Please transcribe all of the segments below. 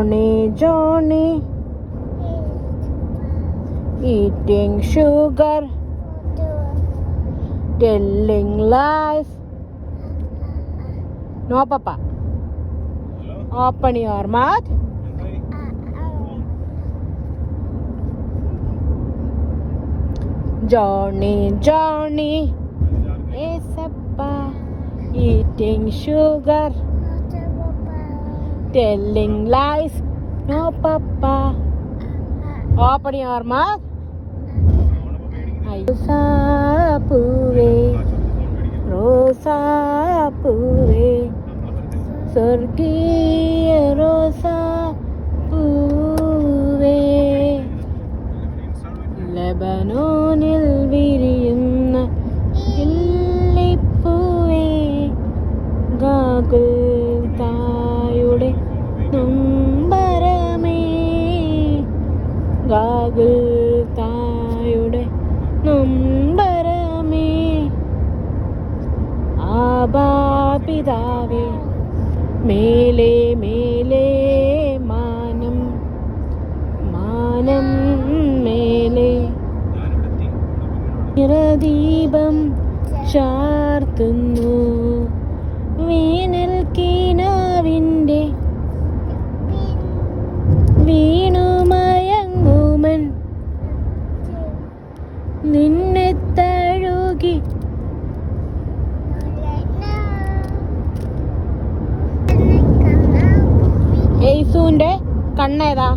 Johnny eating sugar, telling lies. No, Papa. Open your mouth. Johnny is eating sugar, telling lies. No, Papa. Open your mouth. Rosa Pure, Sorgiya Rosa Pure, Lebanonil viriyunna illippue, Gagultayude numbarame, Gagultayude numbarame, Abba Pidave, മേലെ മേലെ മാനം മാനം മേലെ നിറദീപം ചാർത്തുന്നു വേനൽ കിനാവിൻ്റെ വീണുമയങ്ങുമൻ നിന്നെ തഴുകി യേശുവിൻ്റെ കണ്ണേതാ?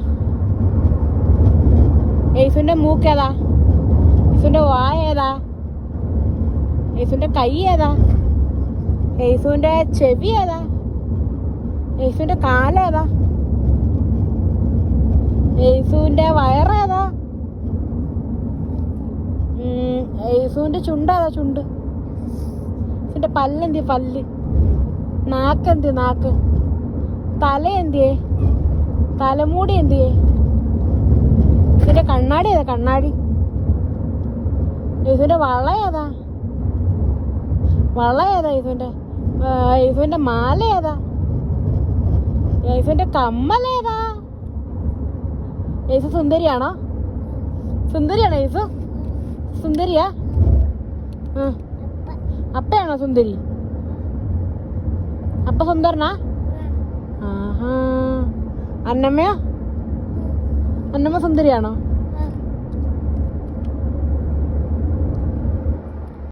യേശുവിൻ്റെ മൂക്കേതാ? യേശുവിൻ്റെ വായ ഏതാ? യേശുവിൻ്റെ കൈ ഏതാ? യേശുവിൻ്റെ ചെവി ഏതാ? യേശുവിൻ്റെ കാലേതാ? യേശുവിൻ്റെ വയറേതാ? യേശുവിൻ്റെ ചുണ്ടേതാ? ചുണ്ട്. യേശുവിൻ്റെ പല്ലെന്തി? പല്ല്. നാക്കെന്തി? നാക്ക്. തല എന്തിയേ? തലമുടി എന്തിയേ? ഇതിന്റെ കണ്ണാടി ഏതാ? കണ്ണാടി. ഇതിന്റെ വള ഏതാ? വള ഏതാ? ഇതിന്റെ മാല ഏതാ? ഇതിന്റെ കമ്മൽ ഏതാ? യേശു സുന്ദരിയാണോ? സുന്ദരിയാണോ യേശു? സുന്ദരിയാ? അപ്പയാണോ സുന്ദരി? അപ്പ സുന്ദരനാ? അന്നമ്മയോ? അന്നമ്മ സുന്ദരിയാണോ?